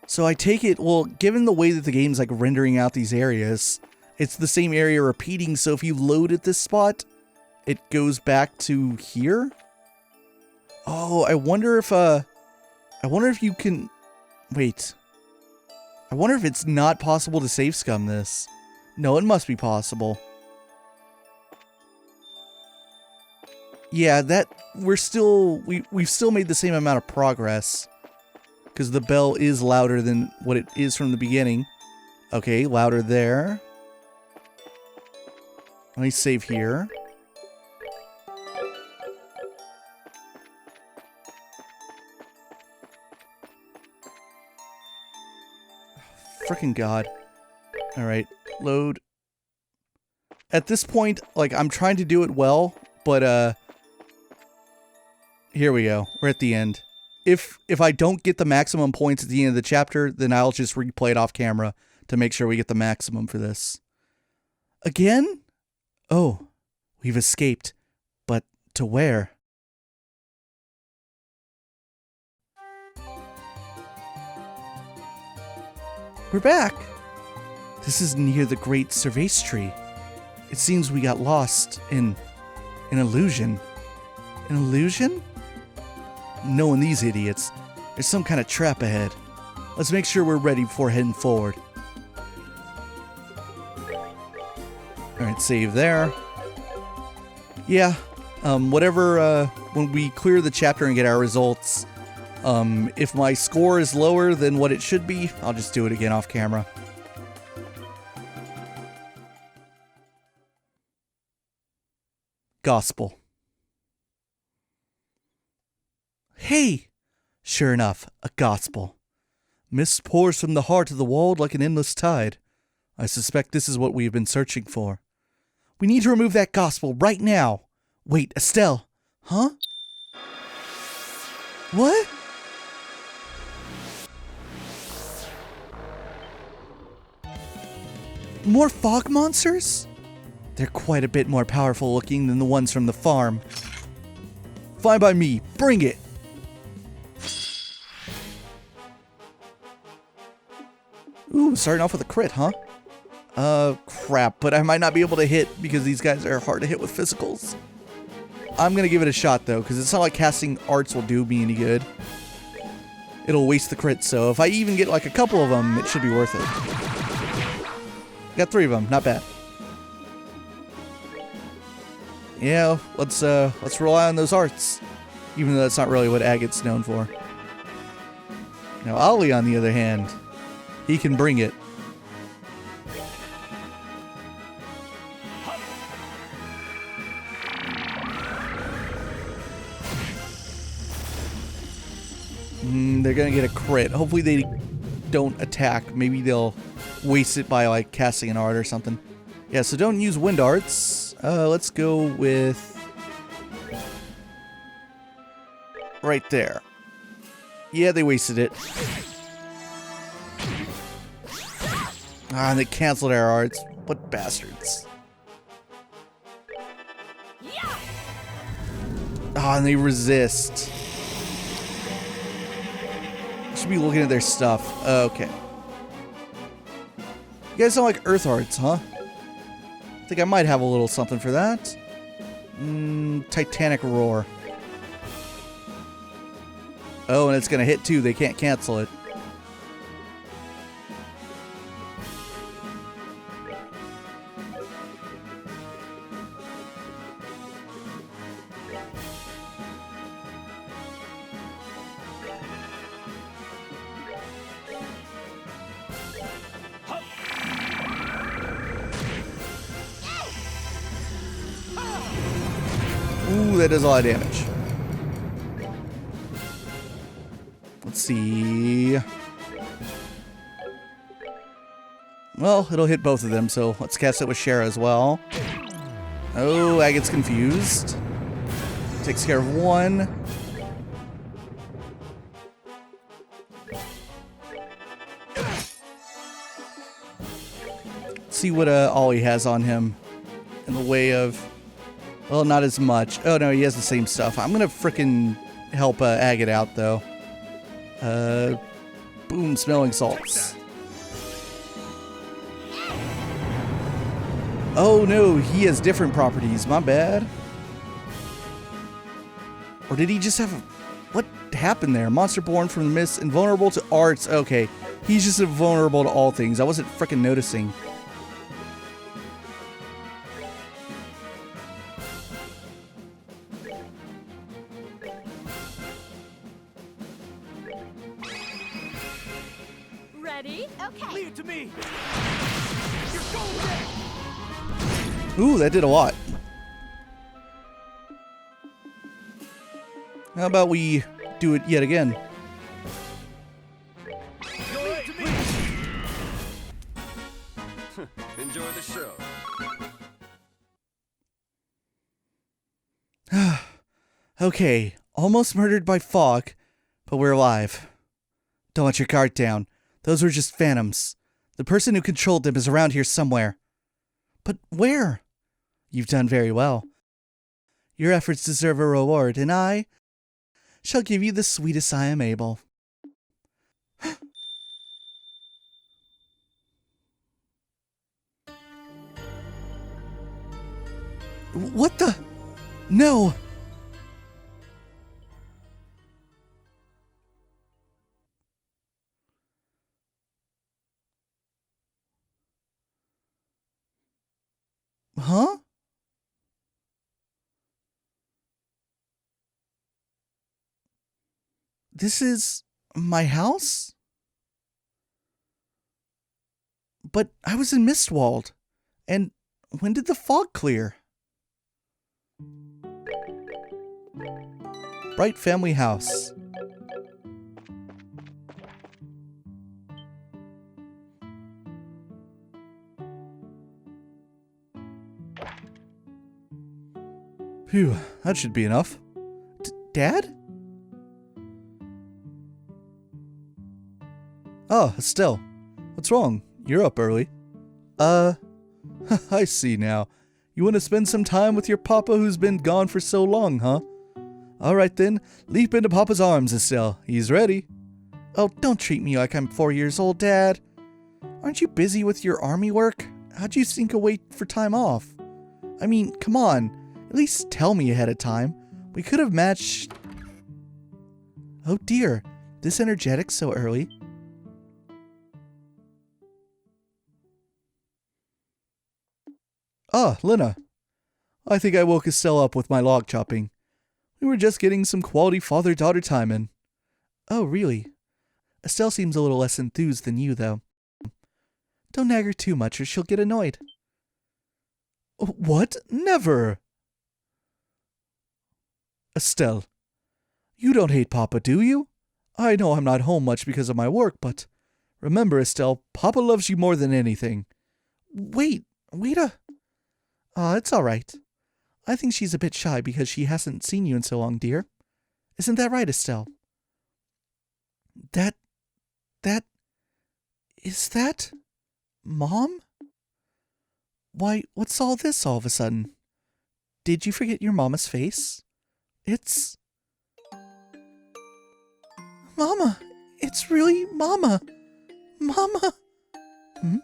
So I take it, well, given the way that the game's like rendering out these areas, it's the same area repeating, so if you load at this spot, it goes back to here? Oh, I wonder if you can, wait. I wonder if it's not possible to save scum this. No, it must be possible. Yeah, we've still made the same amount of progress. Because the bell is louder than what it is from the beginning. Okay, louder there. Let me save here. Frickin' God. Alright, load. At this point, like, I'm trying to do it well, but, here we go. We're at the end. If I don't get the maximum points at the end of the chapter, then I'll just replay it off camera to make sure we get the maximum for this. Again? Oh, we've escaped. But to where? We're back! This is near the Great Cervase Tree. It seems we got lost in an illusion. An illusion? Knowing these idiots, there's some kind of trap ahead. Let's make sure we're ready before heading forward. Alright, save there. Yeah, whatever, when we clear the chapter and get our results, if my score is lower than what it should be, I'll just do it again off camera. Gospel. Hey! Sure enough, a gospel. Mist pours from the heart of the world like an endless tide. I suspect this is what we have been searching for. We need to remove that gospel right now. Wait, Estelle. Huh? What? More fog monsters? They're quite a bit more powerful looking than the ones from the farm. Fine by me. Bring it. Ooh, starting off with a crit, huh? Crap, but I might not be able to hit because these guys are hard to hit with physicals. I'm gonna give it a shot though, because it's not like casting arts will do me any good. It'll waste the crit, so if I even get like a couple of them, it should be worth it. Got 3 of them, not bad. Yeah, let's rely on those arts, even though that's not really what Agate's known for. Now Ollie, on the other hand, he can bring it. They're gonna get a crit. Hopefully they don't attack. Maybe they'll waste it by like casting an art or something. Yeah, so don't use wind arts. Let's go with right there. Yeah, they wasted it. Ah, and they canceled our arts. What bastards. Ah, and they resist. I should be looking at their stuff. Okay. You guys don't like Earth Arts, huh? I think I might have a little something for that. Titanic Roar. Oh, and it's gonna hit too. They can't cancel it. Ooh, that does a lot of damage. Let's see. Well, it'll hit both of them, so let's cast it with Shara as well. Oh, I gets confused. Takes care of one. Let's see what Ollie has on him in the way of... Well, not as much. Oh, no, he has the same stuff. I'm going to frickin' help Agate out, though. Boom, smelling salts. Oh, no, he has different properties. My bad. Or did he just have a... What happened there? Monster born from the mist, invulnerable to arts. Okay, he's just invulnerable to all things. I wasn't frickin' noticing. Ready? Okay. Leave it to me. You're going down. Ooh, that did a lot. How about we do it yet again? Leave it to me. Enjoy the show. Okay, almost murdered by fog, but we're alive. Don't let your guard down. Those were just phantoms. The person who controlled them is around here somewhere. But where? You've done very well. Your efforts deserve a reward, and I shall give you the sweetest I am able. What the? No! Huh? This is my house? But I was in Mistwald. And when did the fog clear? Bright family house. Phew, that should be enough. Dad? Oh, Estelle. What's wrong? You're up early. I see now. You want to spend some time with your papa who's been gone for so long, huh? Alright then, leap into Papa's arms, Estelle. He's ready. Oh, don't treat me like I'm 4 years old, Dad. Aren't you busy with your army work? How'd you think of wait for time off? I mean, come on. At least tell me ahead of time. We could have matched... Oh dear, this energetic so early. Ah, Lena. I think I woke Estelle up with my log chopping. We were just getting some quality father-daughter time in. Oh, really? Estelle seems a little less enthused than you, though. Don't nag her too much or she'll get annoyed. What? Never! Estelle, you don't hate Papa, do you? I know I'm not home much because of my work, but remember, Estelle, Papa loves you more than anything. Wait, Vita. It's all right. I think she's a bit shy because she hasn't seen you in so long, dear. Isn't that right, Estelle? Is that... Mom? Why, what's all this all of a sudden? Did you forget your mama's face? It's... Mama! It's really Mama! Mama! Hmm?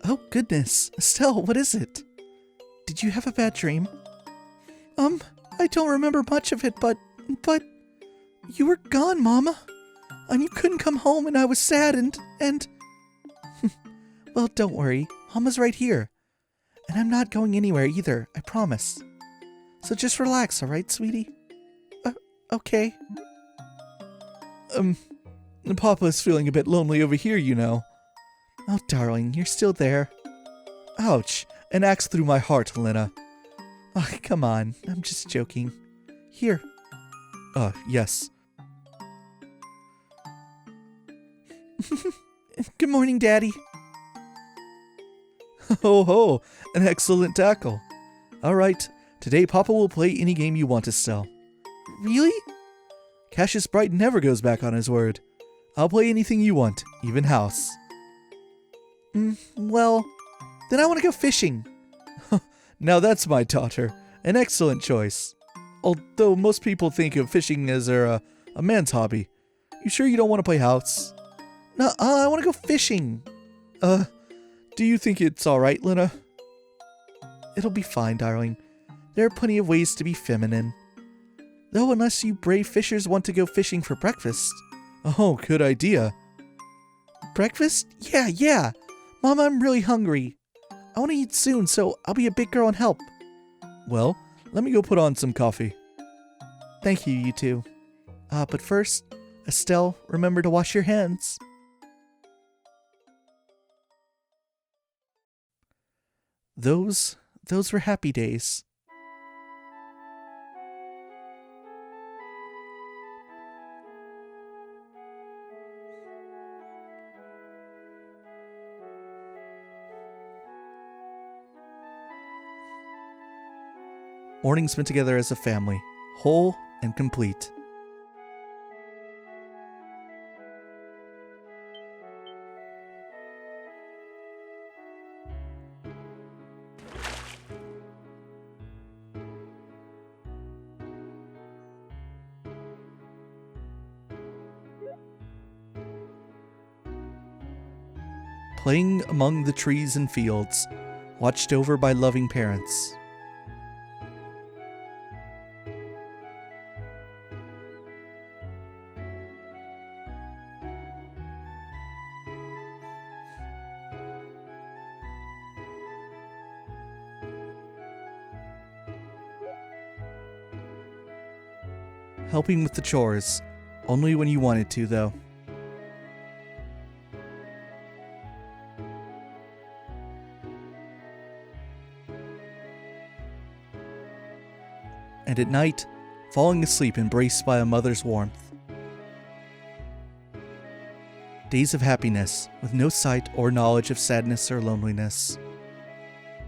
Oh, goodness. Estelle, what is it? Did you have a bad dream? I don't remember much of it, but... You were gone, Mama. And you couldn't come home, and I was sad, and... Well, don't worry. Mama's right here. And I'm not going anywhere either, I promise. So just relax, alright, sweetie? Okay. Papa's feeling a bit lonely over here, you know. Oh, darling, you're still there. Ouch, an axe through my heart, Lena. Oh, come on, I'm just joking. Here. Yes. Good morning, Daddy. Ho ho, an excellent tackle. Alright, today Papa will play any game you want, Estelle. Really? Cassius Bright never goes back on his word. I'll play anything you want, even house. Well, then I want to go fishing. Now that's my daughter. An excellent choice. Although most people think of fishing as a man's hobby. You sure you don't want to play house? No, I want to go fishing. Do you think it's alright, Lena? It'll be fine, darling. There are plenty of ways to be feminine. Though unless you brave fishers want to go fishing for breakfast. Oh, good idea. Breakfast? Yeah. Mama, I'm really hungry. I want to eat soon, so I'll be a big girl and help. Well, let me go put on some coffee. Thank you, you two. But first, Estelle, remember to wash your hands. Those were happy days. Mornings spent together as a family, whole and complete. Playing among the trees and fields, watched over by loving parents. Helping with the chores, only when you wanted to, though. And at night, falling asleep embraced by a mother's warmth. Days of happiness, with no sight or knowledge of sadness or loneliness.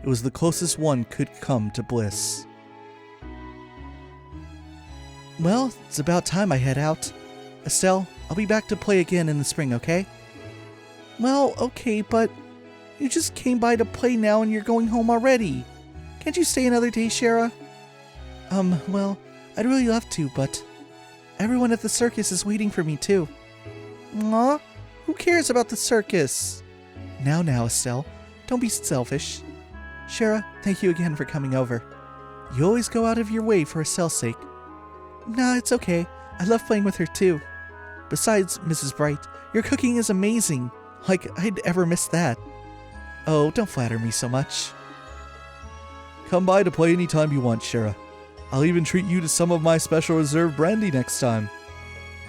It was the closest one could come to bliss. Well, it's about time I head out. Estelle, I'll be back to play again in the spring, okay? Well, okay, but you just came by to play now and you're going home already. Can't you stay another day, Shara? Well, I'd really love to, but everyone at the circus is waiting for me too. Aw, who cares about the circus? Now, Estelle, don't be selfish. Shara, thank you again for coming over. You always go out of your way for Estelle's sake. Nah, it's okay. I love playing with her too. Besides, Mrs. Bright, your cooking is amazing. Like I'd ever miss that. Oh, don't flatter me so much. Come by to play anytime you want, Shara. I'll even treat you to some of my special reserve brandy next time.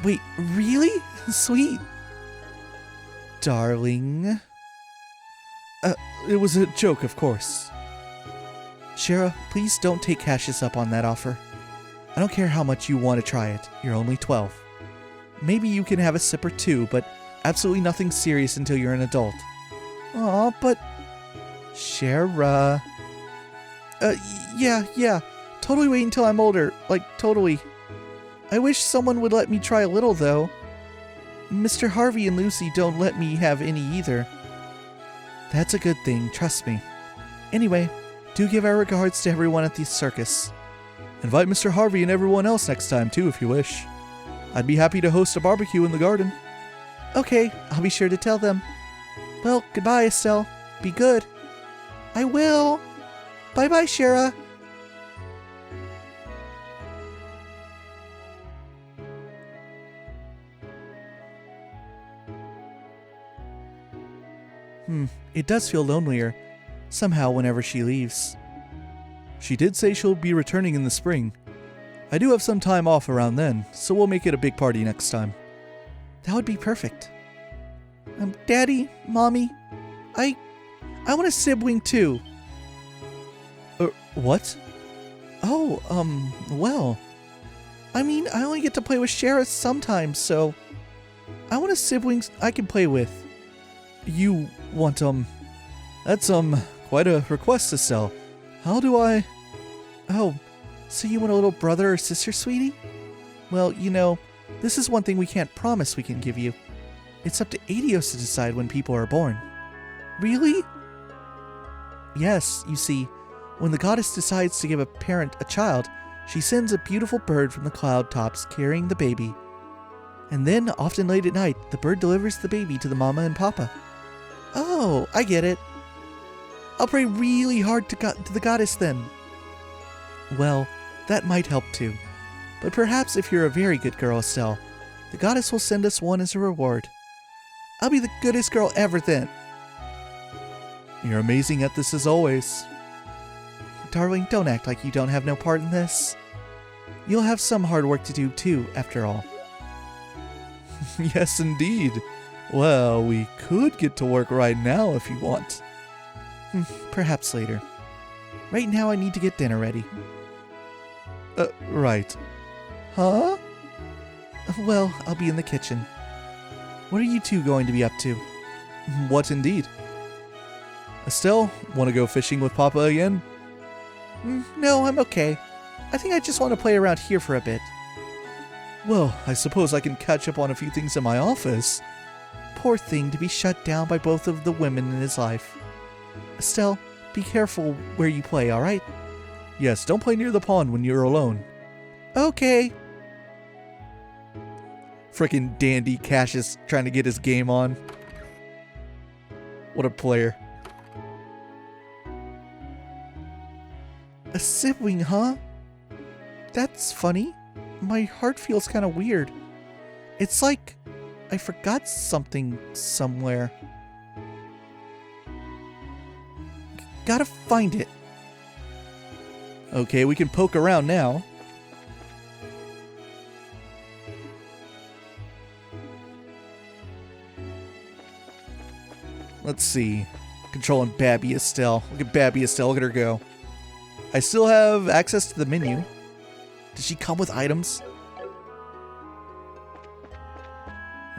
Wait, really? Sweet. Darling. It was a joke, of course. Shara, please don't take Cassius up on that offer. I don't care how much you want to try it. You're only 12. Maybe you can have a sip or two, but absolutely nothing serious until you're an adult. Aw, but... Shara... Yeah. Totally wait until I'm older. Like, totally. I wish someone would let me try a little, though. Mr. Harvey and Lucy don't let me have any either. That's a good thing, trust me. Anyway, do give our regards to everyone at the circus. Invite Mr. Harvey and everyone else next time too if you wish. I'd be happy to host a barbecue in the garden. Okay, I'll be sure to tell them. Well, goodbye, Estelle. Be good. I will. Bye-bye, Shara. It does feel lonelier, somehow, whenever she leaves. She did say she'll be returning in the spring. I do have some time off around then, so we'll make it a big party next time. That would be perfect. Daddy, Mommy, I want a sibling too. What? Oh, well. I mean, I only get to play with Shara sometimes, so I want a sibling I can play with. You want, that's, quite a request to sell. How do I... Oh, so you want a little brother or sister, sweetie? Well, you know, this is one thing we can't promise we can give you. It's up to Adios to decide when people are born. Really? Yes, you see, when the goddess decides to give a parent a child, she sends a beautiful bird from the cloud tops carrying the baby. And then, often late at night, the bird delivers the baby to the mama and papa. Oh, I get it. I'll pray really hard to the goddess then. Well, that might help too. But perhaps if you're a very good girl, Estelle, the goddess will send us one as a reward. I'll be the goodest girl ever then. You're amazing at this as always. Darling, don't act like you don't have no part in this. You'll have some hard work to do too, after all. Yes, indeed. Well, we could get to work right now if you want. Perhaps later. Right now I need to get dinner ready. Right. Huh? Well, I'll be in the kitchen. What are you two going to be up to? What indeed? Estelle, want to go fishing with Papa again? No, I'm okay. I think I just want to play around here for a bit. Well, I suppose I can catch up on a few things in my office. Poor thing to be shut down by both of the women in his life. Estelle, be careful where you play, alright? Yes, don't play near the pond when you're alone. Okay. Frickin' Dandy Cassius trying to get his game on. What a player. A sibling, huh? That's funny. My heart feels kind of weird. It's like I forgot something somewhere. Gotta find it. Okay, we can poke around now. Let's see. Controlling Babby Estelle. Look at Babby Estelle. Look at her go. I still have access to the menu. Does she come with items?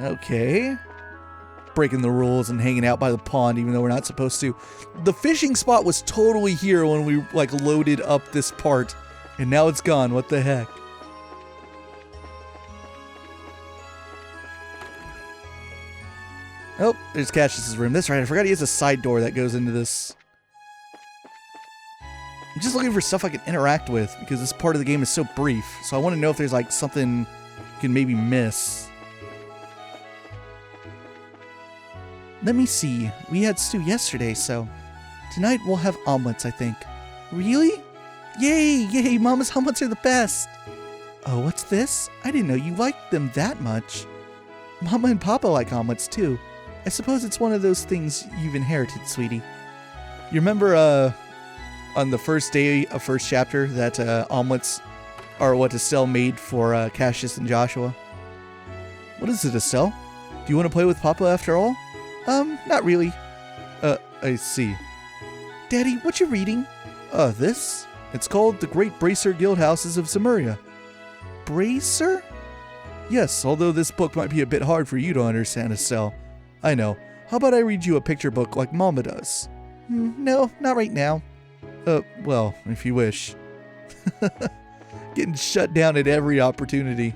Okay. Breaking the rules and hanging out by the pond even though we're not supposed to. The fishing spot was totally here when we loaded up this part. And now it's gone. What the heck? Oh, there's Cassius's room. That's right. I forgot he has a side door that goes into this. I'm just looking for stuff I can interact with because this part of the game is so brief. So I want to know if there's something you can maybe miss. Let me see. We had stew yesterday, so tonight we'll have omelets, I think. Really? Yay! Yay! Mama's omelets are the best! Oh, what's this? I didn't know you liked them that much. Mama and Papa like omelets, too. I suppose it's one of those things you've inherited, sweetie. You remember, on the first day of first chapter that, omelets are what Estelle made for, Cassius and Joshua? What is it, Estelle? Do you want to play with Papa after all? Not really. I see. Daddy, what you reading? This? It's called The Great Bracer Guild Houses of Zemuria. Bracer? Yes, although this book might be a bit hard for you to understand, Estelle. I know. How about I read you a picture book like Mama does? No, not right now. Well, if you wish. Getting shut down at every opportunity.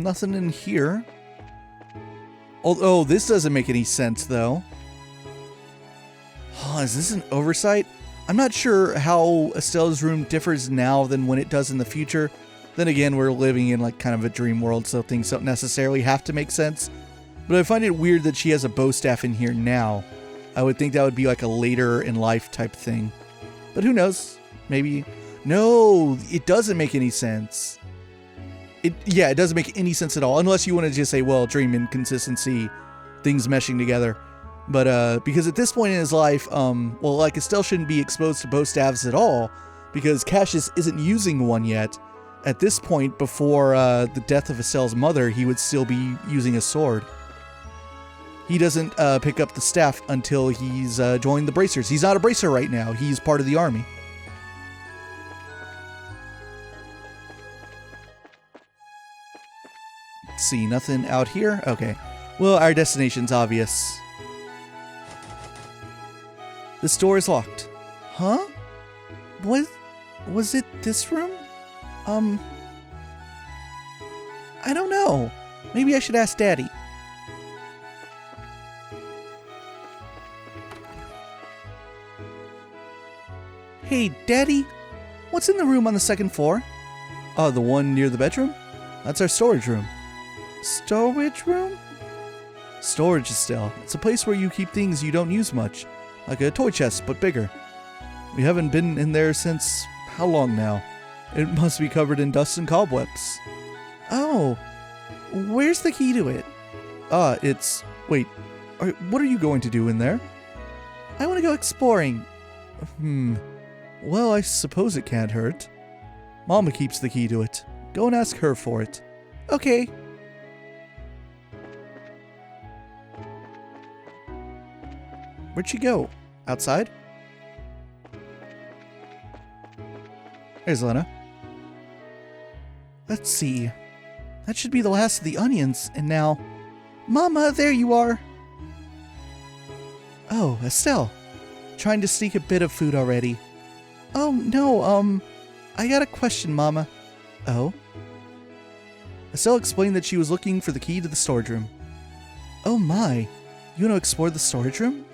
nothing in here. Oh, this doesn't make any sense, though. Oh, is this an oversight? I'm not sure how Estelle's room differs now than when it does in the future. Then again, we're living in like kind of a dream world, so things don't necessarily have to make sense. But I find it weird that she has a bow staff in here now. I would think that would be like a later in life type thing. But who knows? Maybe. No, it doesn't make any sense. Yeah, it doesn't make any sense at all. Unless you want to just say, well, dream inconsistency, things meshing together. But because at this point in his life, well, like Estelle shouldn't be exposed to bow staves at all, because Cassius isn't using one yet. At this point, before the death of Estelle's mother, he would still be using a sword. He doesn't pick up the staff until he's joined the bracers. He's not a bracer right now. He's part of the army. Let's see, nothing out here? Okay. Well, our destination's obvious. This door is locked. Huh? What? Was it this room? I don't know. Maybe I should ask Daddy. Hey, Daddy, what's in the room on the second floor? Oh, the one near the bedroom? That's our storage room. Storage room? Storage, Estelle. It's a place where you keep things you don't use much. Like a toy chest, but bigger. We haven't been in there since how long now? It must be covered in dust and cobwebs. Oh, where's the key to it? It's... Wait, what are you going to do in there? I want to go exploring. Well, I suppose it can't hurt. Mama keeps the key to it. Go and ask her for it. Okay. Where'd she go? Outside? There's Lena. Let's see. That should be the last of the onions, and now... Mama, there you are! Oh, Estelle. Trying to sneak a bit of food already. Oh, no, I got a question, Mama. Oh? Estelle explained that she was looking for the key to the storage room. Oh my, you want to explore the storage room?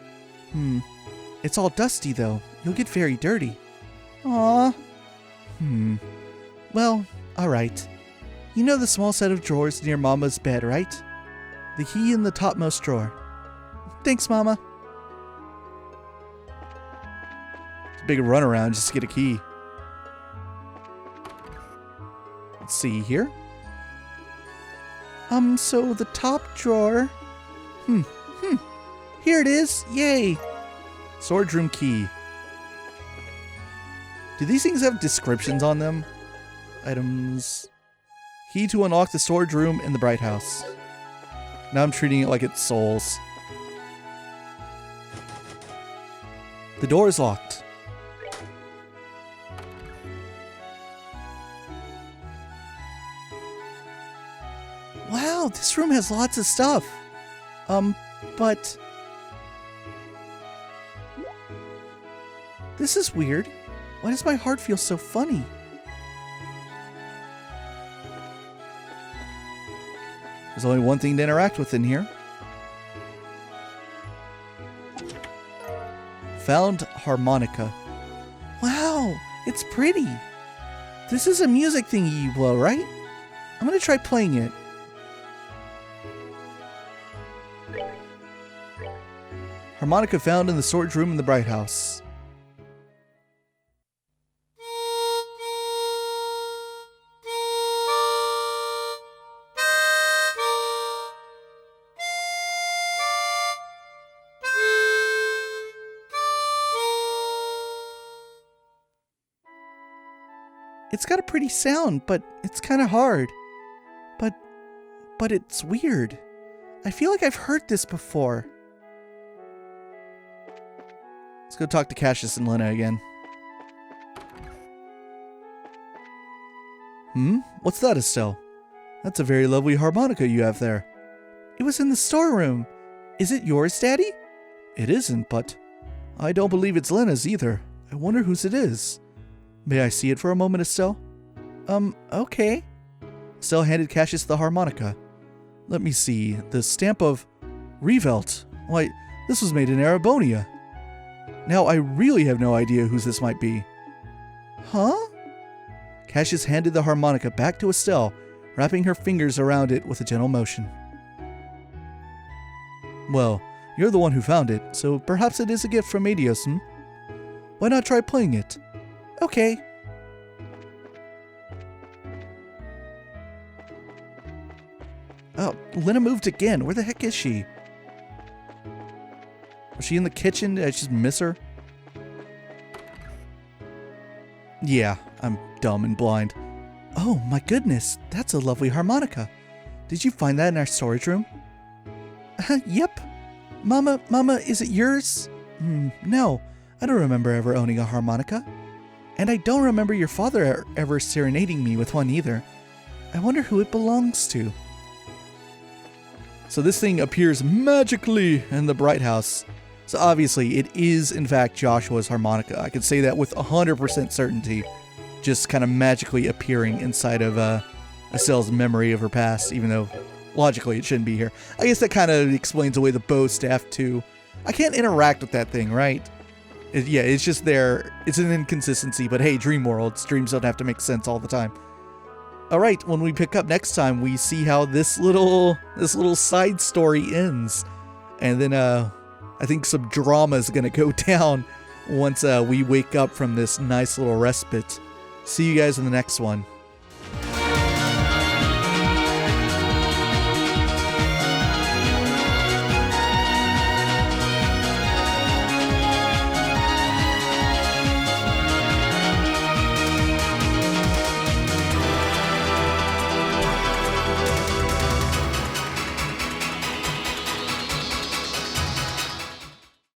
It's all dusty, though. You'll get very dirty. Aww. Well, alright. You know the small set of drawers near Mama's bed, right? The key in the topmost drawer. Thanks, Mama. It's a big runaround just to get a key. Let's see here. So the top drawer... Here it is! Yay! Storage room key. Do these things have descriptions on them? Items... Key to unlock the storage room in the Bright House. Now I'm treating it like it's Souls. The door is locked. Wow, this room has lots of stuff. But... This is weird. Why does my heart feel so funny? There's only one thing to interact with in here. Found harmonica. Wow, it's pretty. This is a music thingy you blow, right? I'm gonna try playing it. Harmonica found in the storage room in the Bright House. It's got a pretty sound, but it's kind of hard. But it's weird. I feel like I've heard this before. Let's go talk to Cassius and Lena again. What's that, Estelle? That's a very lovely harmonica you have there. It was in the storeroom. Is it yours, Daddy? It isn't, but I don't believe it's Lena's either. I wonder whose it is. May I see it for a moment, Estelle? Okay. Estelle handed Cassius the harmonica. Let me see. The stamp of Revelt. Why, this was made in Arabonia. Now I really have no idea whose this might be. Huh? Cassius handed the harmonica back to Estelle, wrapping her fingers around it with a gentle motion. Well, you're the one who found it, so perhaps it is a gift from Adios, hmm? Why not try playing it? Okay. Oh, Lena moved again. Where the heck is she? Was she in the kitchen? Did I just miss her? Yeah, I'm dumb and blind. Oh my goodness, that's a lovely harmonica. Did you find that in our storage room? Yep. Mama, is it yours? No, I don't remember ever owning a harmonica. And I don't remember your father ever serenading me with one either. I wonder who it belongs to. So this thing appears magically in the Bright House. So obviously it is in fact Joshua's harmonica. I can say that with 100% certainty. Just kind of magically appearing inside of Estelle's memory of her past, even though logically it shouldn't be here. I guess that kind of explains away the bow staff too. I can't interact with that thing, right? Yeah, it's just there. It's an inconsistency, but hey, dream worlds. Dreams don't have to make sense all the time. Alright, when we pick up next time, we see how this little side story ends. And then I think some drama is going to go down once we wake up from this nice little respite. See you guys in the next one.